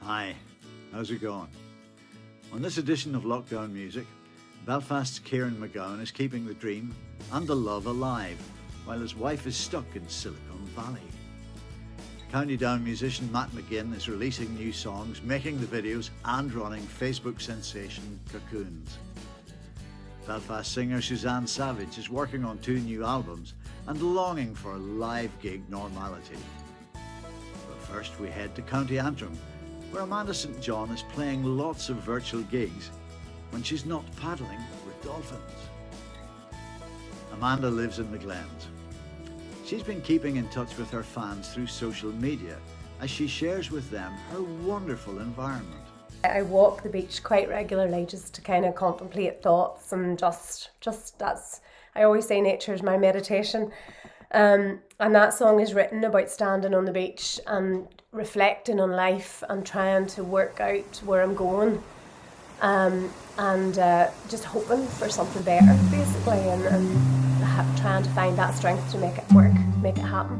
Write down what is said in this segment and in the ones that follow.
Hi, how's it going? On this edition of Lockdown Music, Belfast's Ciarán Mac Gowan is keeping the dream and the love alive while his wife is stuck in Silicon Valley. County Down musician Matt McGinn is releasing new songs, making the videos and running Facebook sensation Cocoons. Belfast singer Suzanne Savage is working on 2 new albums and longing for a live gig normality. But first we head to County Antrim, where Amandla St. John is playing lots of virtual gigs when she's not paddling with dolphins. Amandla lives in the Glens. She's been keeping in touch with her fans through social media as she shares with them her wonderful environment. I walk the beach quite regularly just to kind of contemplate thoughts and just that's, I always say nature is my meditation. And that song is written about standing on the beach and reflecting on life and trying to work out where I'm going, and just hoping for something better, basically, and trying to find that strength to make it work, make it happen.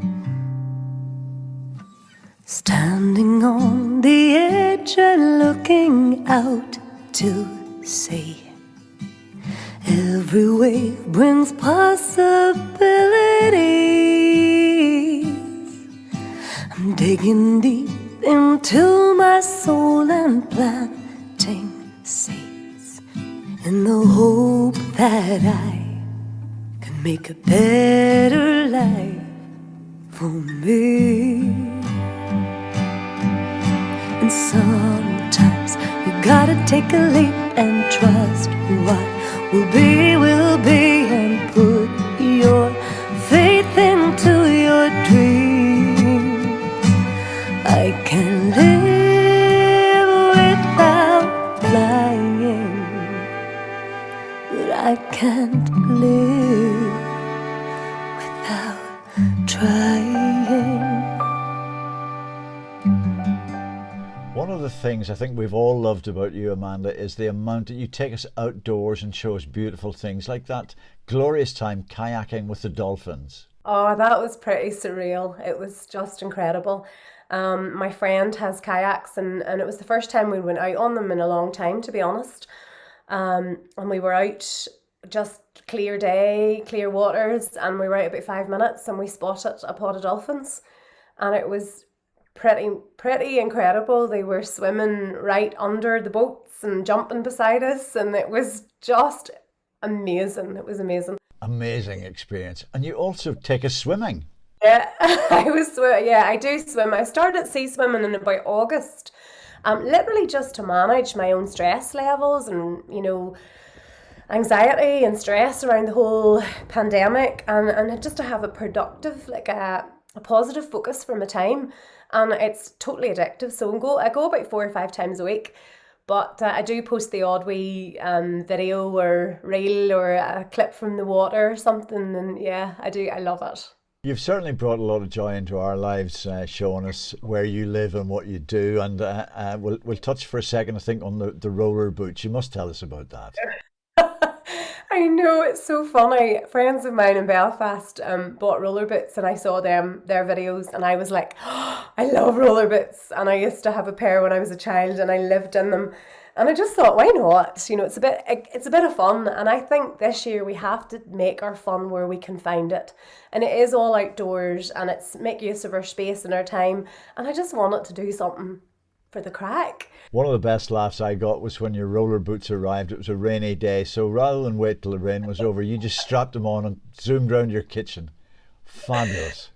Standing on the edge and looking out to sea. Every wave brings possibilities. I'm digging deep into my soul and planting seeds in the hope that I can make a better life for me. And sometimes you gotta take a leap and trust what will be, and put your faith into your dreams. I can live without flying, but I can't live without trying. One of the things I think we've all loved about you, Amandla, is the amount that you take us outdoors and show us beautiful things like that glorious time kayaking with the dolphins. Oh, that was pretty surreal. It was just incredible. My friend has kayaks and it was the first time we went out on them in a long time, to be honest. And we were out just clear day, clear waters, and we were out about 5 minutes and we spotted a pod of dolphins. And it was pretty incredible. They were swimming right under the boats and jumping beside us, and it was just amazing. It was amazing. Amazing experience. And you also take us swimming. Yeah, I do swim. I started sea swimming in about August, literally just to manage my own stress levels and, anxiety and stress around the whole pandemic, and just to have a productive, a positive focus for my time. And it's totally addictive. So I go about 4 or 5 times a week, but I do post the odd wee video or reel or a clip from the water or something. And yeah, I do. I love it. You've certainly brought a lot of joy into our lives, showing us where you live and what you do. And we'll touch for a second, I think, on the roller boots. You must tell us about that. I know, it's so funny. Friends of mine in Belfast bought roller boots, and I saw their videos, and I was like, oh, I love roller boots. And I used to have a pair when I was a child, and I lived in them. And I just thought, why not? It's a bit of fun. And I think this year we have to make our fun where we can find it. And it is all outdoors, and it's make use of our space and our time. And I just want it to do something for the crack. One of the best laughs I got was when your roller boots arrived. It was a rainy day, so rather than wait till the rain was over, you just strapped them on and zoomed round your kitchen. Fabulous.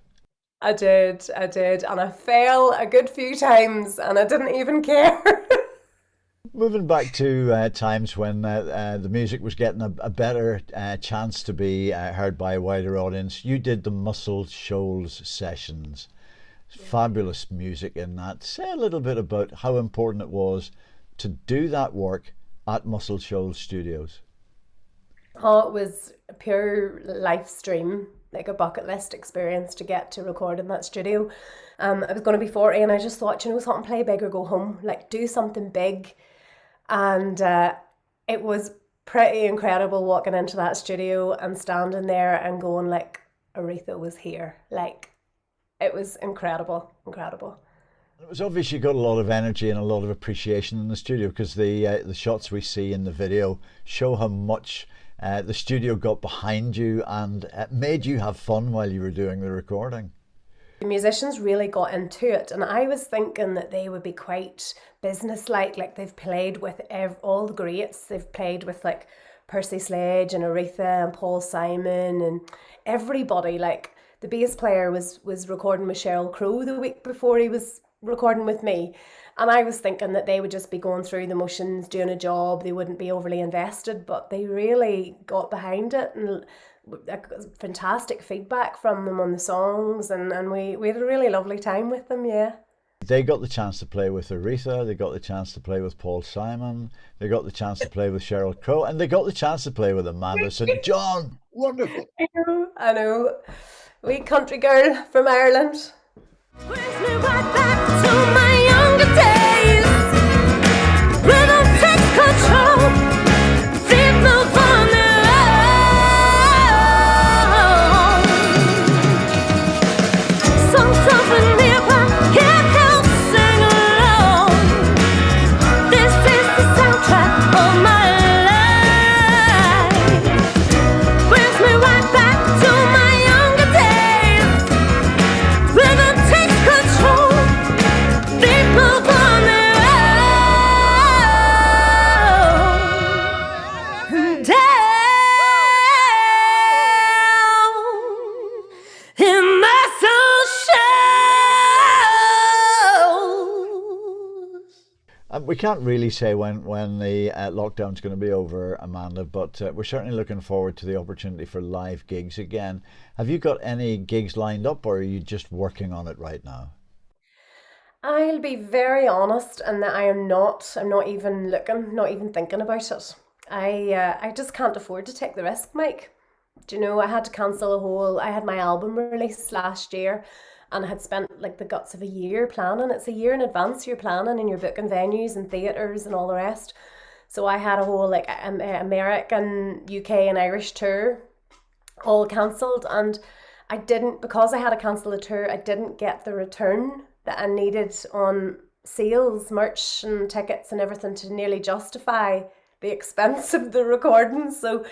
I did, and I fell a good few times, and I didn't even care. Moving back to times when the music was getting a better chance to be heard by a wider audience, you did the Muscle Shoals sessions. Fabulous music in that. Say a little bit about how important it was to do that work at Muscle Shoals Studios. Oh, it was a pure life stream, like a bucket list experience to get to record in that studio. I was going to be 40 and I just thought, something, play big or go home, do something big. And it was pretty incredible walking into that studio and standing there and going Aretha was here. It was incredible. It was obvious you got a lot of energy and a lot of appreciation in the studio, because the shots we see in the video show how much the studio got behind you and made you have fun while you were doing the recording. The musicians really got into it, and I was thinking that they would be quite businesslike, they've played with all the greats. They've played with like Percy Sledge and Aretha and Paul Simon and everybody. Like the bass player was recording with Sheryl Crow the week before he was recording with me, and I was thinking that they would just be going through the motions, doing a job. They wouldn't be overly invested, but they really got behind it, and fantastic feedback from them on the songs, and we had a really lovely time with them. Yeah, they got the chance to play with Aretha, they got the chance to play with Paul Simon, they got the chance to play with Sheryl Crow, and they got the chance to play with Amandla St. John. Wonderful. I know. Wee country girl from Ireland. Brings me right back to my younger days. Rhythm takes control. Feet move on their own. Songs of a nearby can't help sing along. This is the soundtrack of my life. Brings me right back to my younger days. Rhythm takes control. Feet move on their own. Down in my soul shows. We can't really say when the lockdown's going to be over, Amanda, but we're certainly looking forward to the opportunity for live gigs again. Have you got any gigs lined up, or are you just working on it right now? I'll be very honest in that I'm not even looking, not even thinking about it. I just can't afford to take the risk, Mike. Do you know, I had to cancel I had my album release last year, and I had spent like the guts of a year planning. It's a year in advance you're planning, and you're booking venues and theatres and all the rest. So I had a whole like American, UK and Irish tour all cancelled, and because I had to cancel the tour, I didn't get the return that I needed on sales, merch and tickets and everything to nearly justify the expense of the recording. So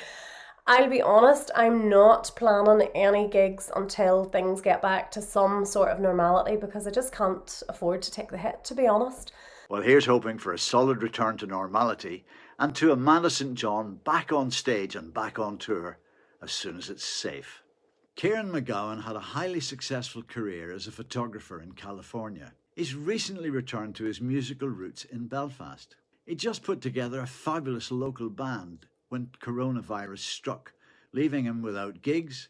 I'll be honest, I'm not planning any gigs until things get back to some sort of normality, because I just can't afford to take the hit, to be honest. Well, here's hoping for a solid return to normality and to Amandla St. John back on stage and back on tour as soon as it's safe. Ciarán Mac Gowan had a highly successful career as a photographer in California. He's recently returned to his musical roots in Belfast. He just put together a fabulous local band when coronavirus struck, leaving him without gigs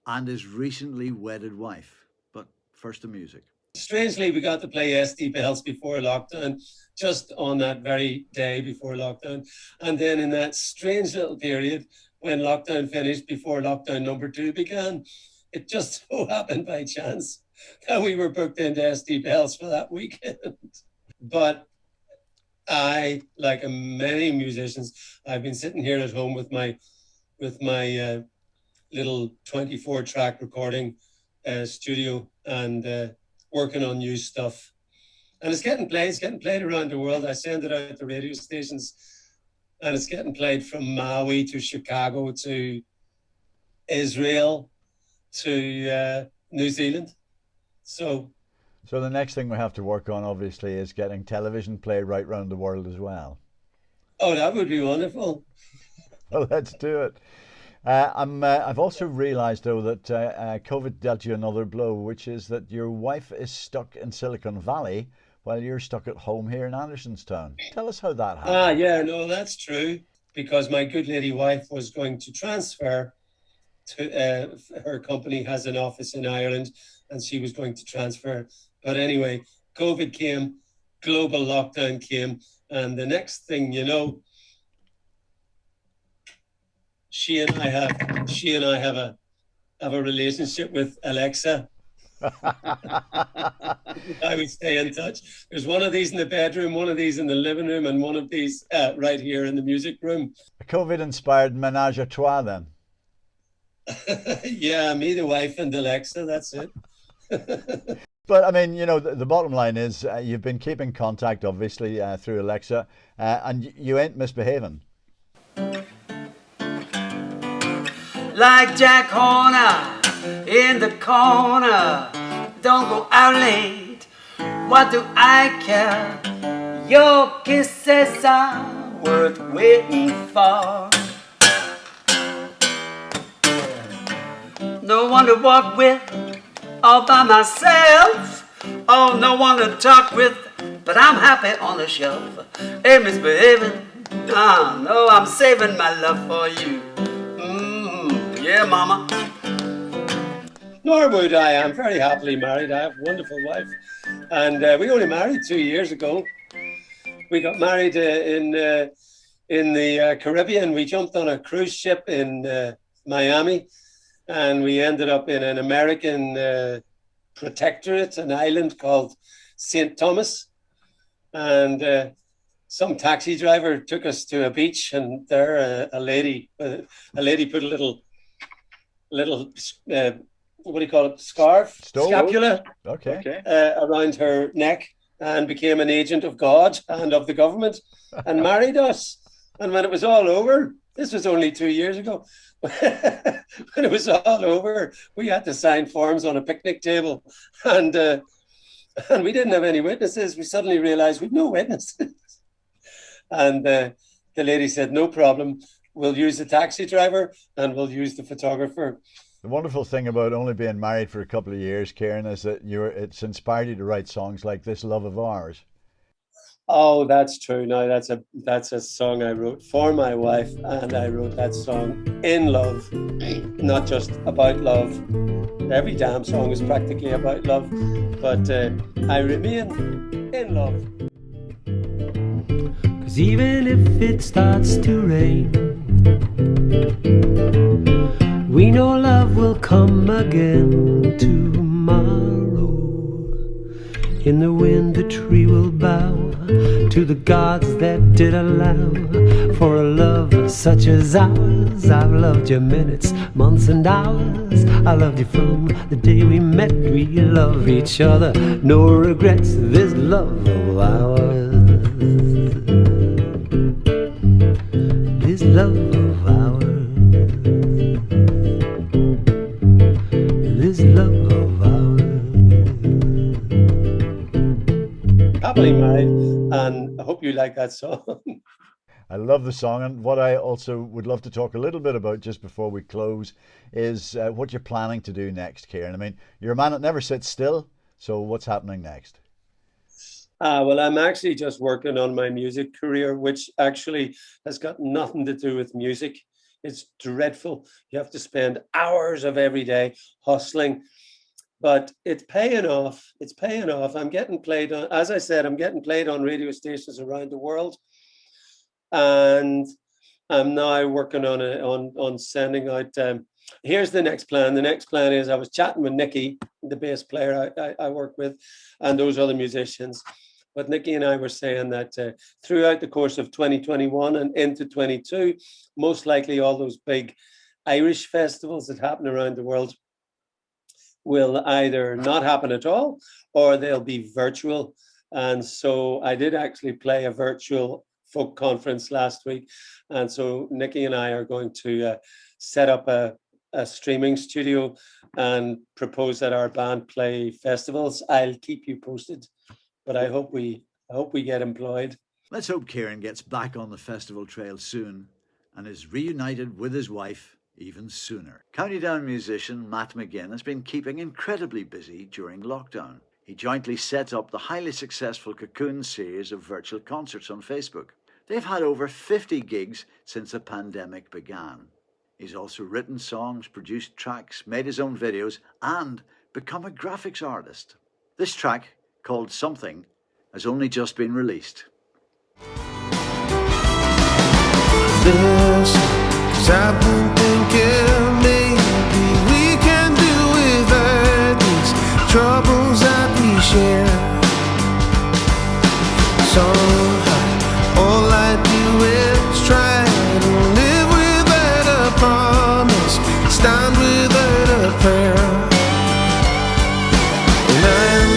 and his recently wedded wife. But first the music. Strangely, we got to play SD Bells before lockdown, just on that very day before lockdown. And then in that strange little period, when lockdown finished before lockdown number 2 began, it just so happened by chance that we were booked into SD Bells for that weekend. But I, like many musicians, I've been sitting here at home with my little 24-track recording studio and working on new stuff. And it's getting played around the world. I send it out to radio stations, and it's getting played from Maui to Chicago to Israel to New Zealand. So the next thing we have to work on, obviously, is getting television played right round the world as well. Oh, that would be wonderful. Well, let's do it. I've also realised, though, that COVID dealt you another blow, which is that your wife is stuck in Silicon Valley while you're stuck at home here in Andersonstown. Tell us how that happened. Yeah, no, that's true. Because my good lady wife was going to transfer to her company has an office in Ireland, and she was going to transfer. But anyway, COVID came, global lockdown came, and the next thing you know, she and I have a relationship with Alexa. I would stay in touch. There's one of these in the bedroom, one of these in the living room, and one of these right here in the music room. A COVID-inspired menage a trois, then. Yeah, me, the wife, and Alexa. That's it. But I mean, you know, the bottom line is you've been keeping contact, obviously, through Alexa, and you ain't misbehaving. Like Jack Horner in the corner, don't go out late. What do I care? Your kisses are worth waiting for. No one to walk with, all by myself. Oh, no one to talk with, but I'm happy on the shelf. Ain't misbehaving. No, I'm saving my love for you. Yeah, mama. Nor would I. I'm very happily married. I have a wonderful wife. And we only married 2 years ago. We got married in the Caribbean. We jumped on a cruise ship in Miami. And we ended up in an American protectorate, an island called St. Thomas. And some taxi driver took us to a beach, and there a lady put a little what do you call it? Scarf? Scapula. Okay. Around her neck, and became an agent of God and of the government and married us. And when it was all over, this was only 2 years ago. When it was all over, we had to sign forms on a picnic table, and we didn't have any witnesses. We suddenly realized we'd no witnesses. And the lady said, no problem, we'll use the taxi driver and we'll use the photographer. The wonderful thing about only being married for a couple of years, Ciarán, is that it's inspired you to write songs like This Love of Ours. Oh, that's true. Now that's a song I wrote for my wife, and I wrote that song in love, not just about love. Every damn song is practically about love, but I remain in love. 'Cause even if it starts to rain, we know love will come again tomorrow. In the wind the tree will bow to the gods that did allow for a love such as ours. I've loved you minutes, months and hours. I loved you from the day we met. We love each other, no regrets. This love of ours, this love of ours, this love of ours. Happily married, and I hope you like that song. I love the song, and what I also would love to talk a little bit about just before we close is what you're planning to do next, Ciarán. I mean, you're a man that never sits still, so what's happening next? Well, I'm actually just working on my music career, which actually has got nothing to do with music. It's dreadful. You have to spend hours of every day hustling, but it's paying off. It's paying off. I'm getting played on, as I said, I'm getting played on radio stations around the world. And I'm now working on sending out. Here's the next plan. The next plan is I was chatting with Nikki, the bass player I work with, and those other musicians. But Nikki and I were saying that throughout the course of 2021 and into 22, most likely all those big Irish festivals that happen around the world will either not happen at all, or they'll be virtual. And so I did actually play a virtual folk conference last week, and so Nikki and I are going to set up a streaming studio and propose that our band play festivals. I'll keep you posted, but I hope we get employed. Let's hope Ciarán gets back on the festival trail soon and is reunited with his wife even sooner. County Down musician Matt McGinn has been keeping incredibly busy during lockdown. He jointly set up the highly successful Cocoons series of virtual concerts on Facebook. They've had over 50 gigs since the pandemic began. He's also written songs, produced tracks, made his own videos, and become a graphics artist. This track, called Something, has only just been released. This, 'cause I've been thinking maybe we can do without these troubles that we share. Somehow, all I do is try to live without a promise, stand without a prayer. And I'm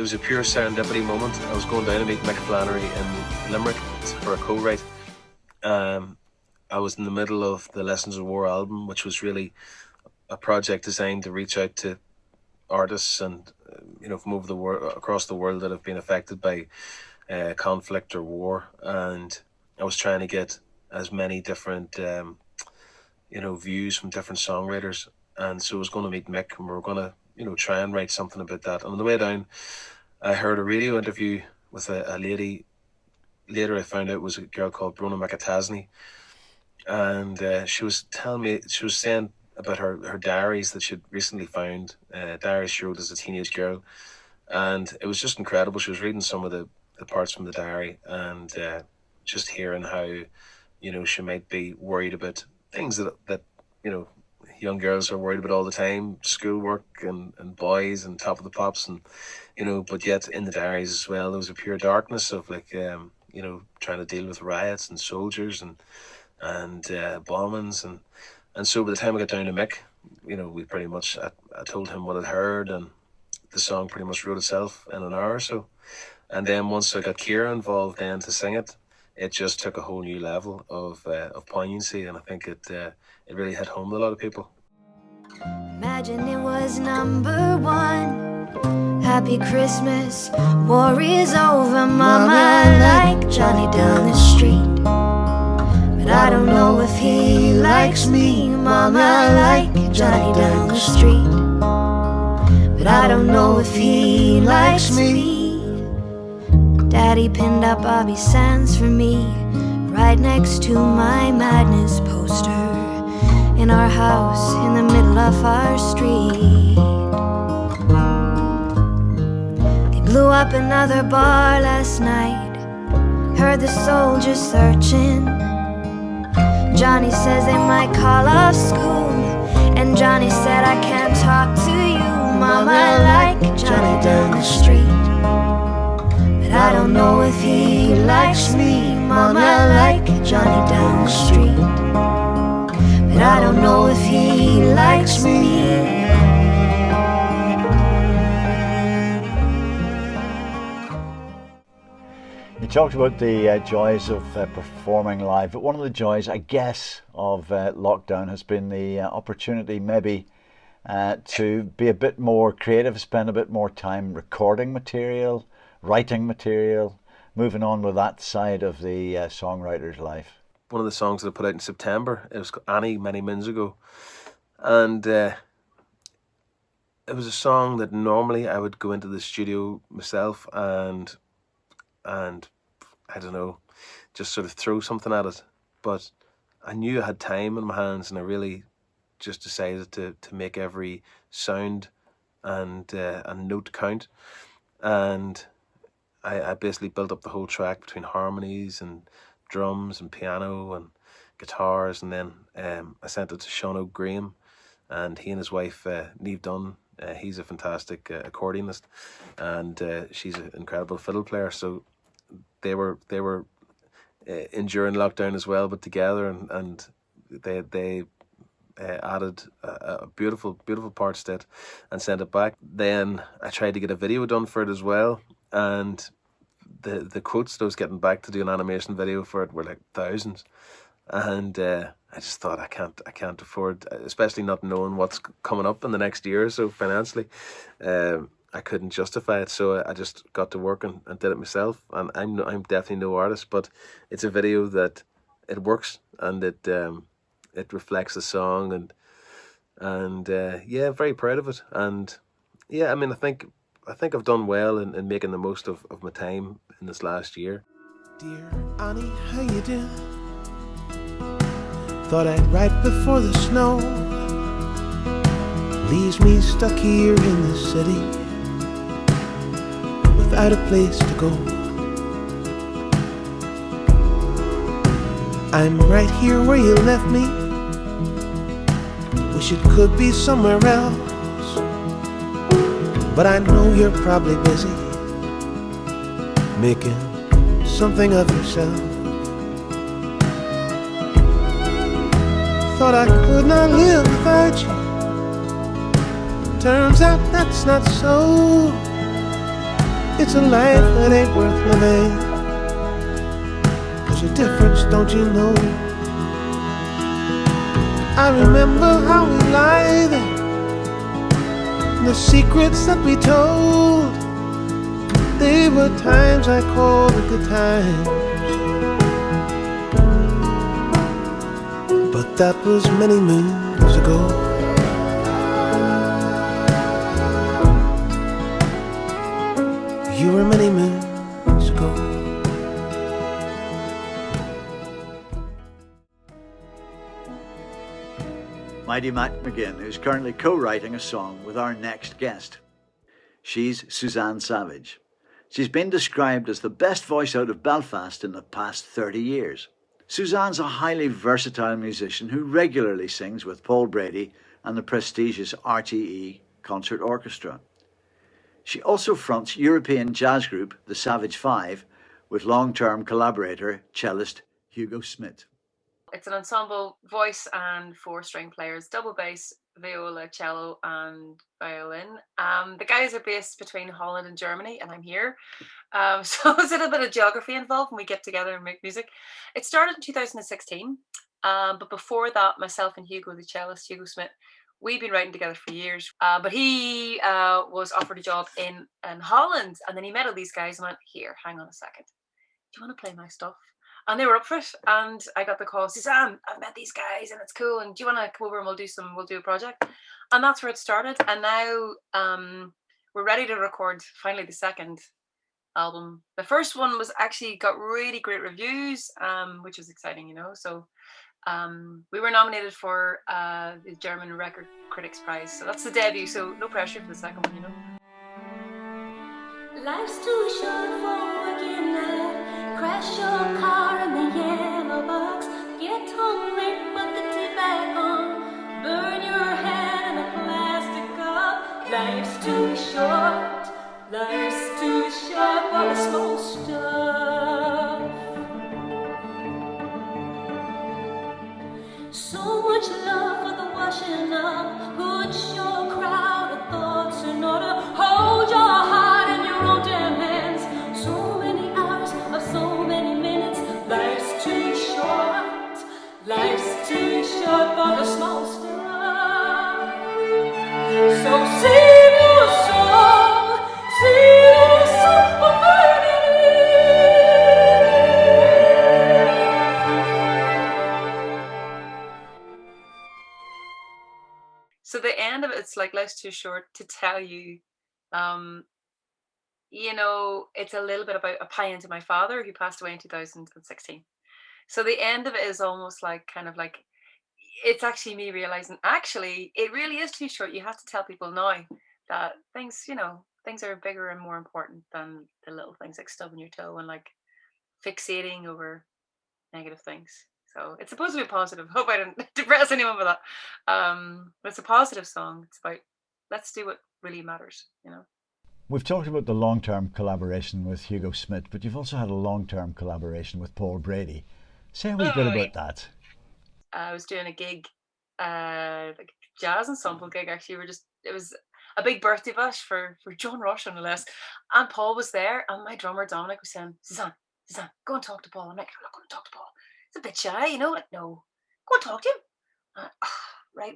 was a pure serendipity moment. I was going down to meet Mick Flannery in Limerick for a co-write. I was in the middle of the Lessons of War album, which was really a project designed to reach out to artists and from over the world, across the world, that have been affected by conflict or war. And I was trying to get as many different views from different songwriters. And so I was going to meet Mick, and we were going to try and write something about that. And on the way down, I heard a radio interview with a lady. Later I found out it was a girl called Brona McAtasney, and she was saying about her diaries that she'd recently found, diaries she wrote as a teenage girl, and it was just incredible. She was reading some of the parts from the diary, and just hearing how she might be worried about things that young girls are worried about all the time, schoolwork and boys and Top of the Pops, and but yet in the diaries as well there was a pure darkness of trying to deal with riots and soldiers and bombings, and so by the time I got down to Mick, we pretty much, I told him what I'd heard, and the song pretty much wrote itself in an hour or so. And then once I got Ciarán involved then to sing it, it just took a whole new level of poignancy, and I think it really hit home with a lot of people. Imagine it was number one. Happy Christmas, war is over, Mama, like Johnny down the street. But I don't know if he likes me, Mama, like Johnny down the street. But I don't know if he likes me. Daddy pinned up Bobby Sands for me, right next to my Madness poster, in our house in the middle of our street. They blew up another bar last night, heard the soldiers searching. Johnny says they might call off school, and Johnny said I can't talk to you, Mama, like Johnny down the street. But I don't know if he likes me, Mama, like Johnny down the street. But I don't know if he likes me. You talked about the joys of performing live, but one of the joys, I guess, of lockdown has been the opportunity maybe to be a bit more creative, spend a bit more time recording material, writing material, moving on with that side of the songwriter's life. One of the songs that I put out in September, it was Annie, many moons ago, and it was a song that normally I would go into the studio myself and I don't know, just sort of throw something at it, but I knew I had time in my hands, and I really just decided to make every sound and note count, and I basically built up the whole track between harmonies and drums and piano and guitars, and then I sent it to Sean O'Graham, and he and his wife Niamh Dunn, he's a fantastic accordionist, and she's an incredible fiddle player, so they were enduring lockdown as well, but together, and they added a beautiful parts to it and sent it back. Then I tried to get a video done for it as well, and the quotes that I was getting back to do an animation video for it were like thousands, and I just thought I can't afford, especially not knowing what's coming up in the next year or so financially. I couldn't justify it, so I just got to work and did it myself. And I'm definitely no artist, but it's a video that it works, and it reflects the song, and yeah, I'm very proud of it. And yeah, I mean, I think I've done well in making the most of my time in this last year. Dear Annie, how you doing? Thought I'd write before the snow leaves me stuck here in the city without a place to go. I'm right here where you left me. Wish it could be somewhere else, but I know you're probably busy making something of yourself. Thought I could not live without you. Turns out that's not so. It's a life that ain't worth living. There's a difference, don't you know? I remember how we lied, the secrets that we told. They were times I called the good times, but that was many moons ago. You were many moons ago. Mighty Mac McGinn, who's currently co-writing a song with our next guest. She's Suzanne Savage. She's been described as the best voice out of Belfast in the past 30 years. Suzanne's a highly versatile musician who regularly sings with Paul Brady and the prestigious RTE Concert Orchestra. She also fronts European jazz group The Savage Five with long-term collaborator cellist Hugo Smith. It's an ensemble, voice and 4-string players, double bass, viola, cello and violin. The guys are based between Holland and Germany, and I'm here. So there's a little bit of geography involved when we get together and make music. It started in 2016, but before that, myself and Hugo, the cellist, Hugo Smith, we've been writing together for years. But he was offered a job in Holland, and then he met all these guys and went, here, hang on a second. Do you want to play my stuff? And they were up for it, and I got the call, Suzanne, I've met these guys and it's cool, and do you want to come over and we'll do a project? And that's where it started. And now we're ready to record finally the second album. The first one was actually got really great reviews, which was exciting, you know. So we were nominated for the German Record Critics Prize. So that's the debut, so no pressure for the second one, you know. Life's too short for working out. Crash your car in the yellow box. Get home late, put the tea back on. Burn your head in a plastic cup. Life's too short. Life's too short for the small stuff. So much love for the washing up. Good show, crowd of thoughts in order. Hold your heart in your own damn hands. So many hours of so many minutes. Life's too short. Life's too short for the small stuff. So save your soul. Save your soul for burning. So the end of it's like life's too short to tell you, you know, it's a little bit about a pie into my father who passed away in 2016. So the end of it is almost like kind of like, it's actually me realizing actually it really is too short. You have to tell people now that things, you know, things are bigger and more important than the little things like stubbing your toe and like fixating over negative things. So it's supposed to be positive. Hope I didn't depress anyone with that. But it's a positive song. It's about let's do what really matters, you know. We've talked about the long-term collaboration with Hugo Smith, but you've also had a long-term collaboration with Paul Brady. Say a wee bit about that. I was doing a gig, like a jazz ensemble gig actually. It was a big birthday bash for John Rush no less. And Paul was there, and my drummer Dominic was saying, Suzanne, go and talk to Paul. I'm like, I'm not going to talk to Paul. He's a bit shy, you know. Like, no, go and talk to him. Right.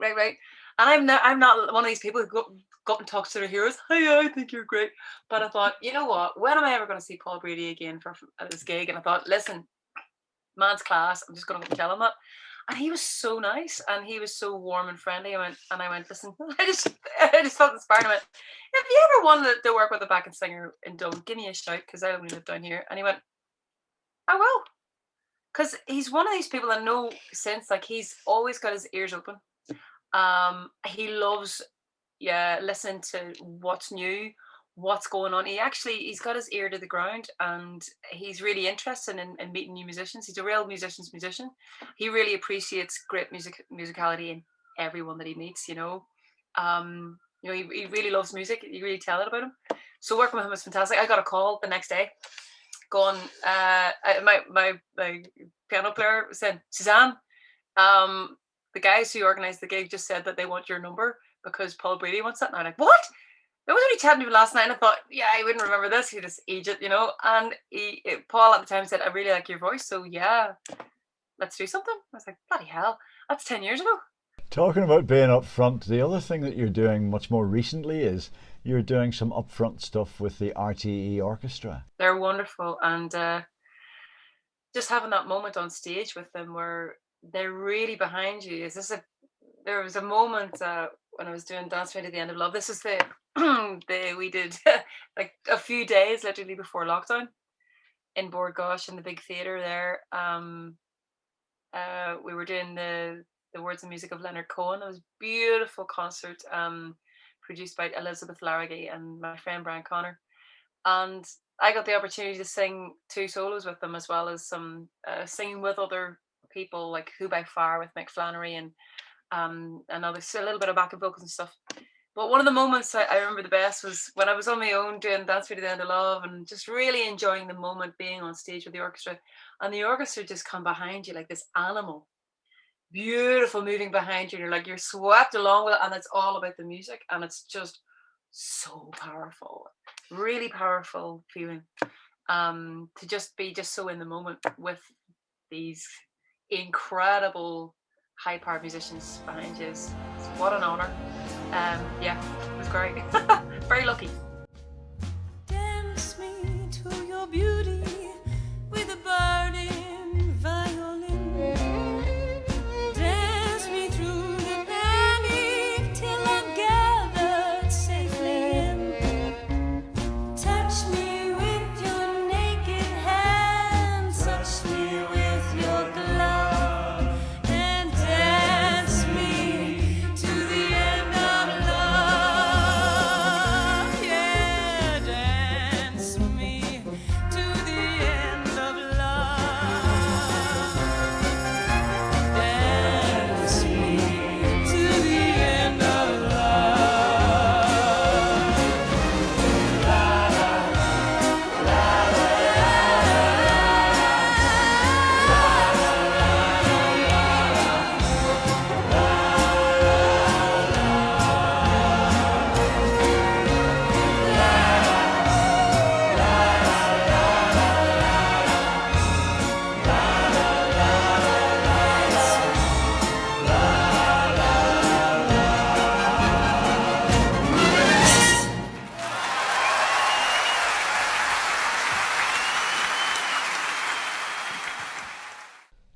And I'm not one of these people who go up and talk to their heroes. Hey, I think you're great. But I thought, you know what? When am I ever going to see Paul Brady again at this gig? And I thought, listen, man's class. I'm just going to go and tell him that. And he was so nice, and he was so warm and friendly. I went, listen, I just felt inspired. I went, if you ever wanted to work with a backing singer in Dublin, give me a shout, because I only live down here. And he went, I will. Because he's one of these people in no sense, like he's always got his ears open. He loves, listening to what's new, what's going on. He's got his ear to the ground, and he's really interested in meeting new musicians. He's a real musician. He really appreciates great musicality in everyone that he meets, you know. He really loves music. You really tell it about him. So working with him was fantastic. I got a call the next day going, my piano player said, Suzanne, the guys who organized the gig just said that they want your number because Paul Brady wants that. And I'm like, what? I was only chatting to him last night and I thought, yeah, I wouldn't remember this. He just aged it, you know. And Paul at the time said, I really like your voice. So yeah, let's do something. I was like, bloody hell, that's 10 years ago. Talking about being up front, the other thing that you're doing much more recently is you're doing some upfront stuff with the RTE Orchestra. They're wonderful. And just having that moment on stage with them where they're really behind you. There was a moment when I was doing Dance Me to the End of Love. This is we did like a few days literally before lockdown in Bord Gáis in the big theatre there. We were doing the words and music of Leonard Cohen. It was a beautiful concert produced by Elizabeth Larraghy and my friend Brian Connor. And I got the opportunity to sing 2 solos with them, as well as some singing with other people like Who by Fire with Mick Flannery and others, a little bit of backup vocals and stuff. But one of the moments I remember the best was when I was on my own doing Dance Me to the End of Love and just really enjoying the moment being on stage with the orchestra. And the orchestra just come behind you like this animal. Beautiful moving behind you. And you're swept along with it, and it's all about the music. And it's just so powerful. Really powerful feeling. To just be so in the moment with these incredible high-powered musicians behind you. What an honor. Yeah, it was great. Very lucky. Dance me to your beauty with a burning violin. Dance me through the panic till I'm gathered safely in. Touch me with your naked hands, touch me with your glove, and dance me to the end of love. Yeah, dance me to the end of love. Dance me to the end of love.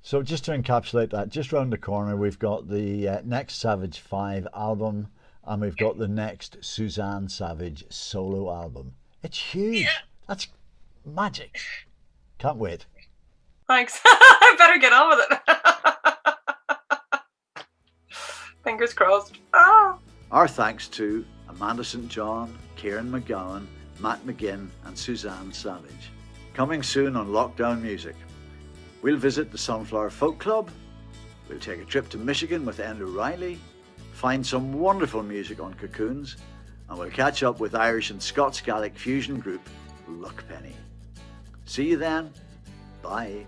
So just to encapsulate that, just round the corner we've got the next Savage 5 album, and we've got the next Suzanne Savage solo album. It's huge. Yeah. That's magic. Can't wait. Thanks. I better get on with it. Fingers crossed. Ah. Our thanks to Amanda St. John, Ciarán Mac Gowan, Matt McGinn and Suzanne Savage. Coming soon on Lockdown Music. We'll visit the Sunflower Folk Club, we'll take a trip to Michigan with Enda Riley, find some wonderful music on Cocoons, and we'll catch up with Irish and Scots Gaelic fusion group Luckpenny. See you then. Bye.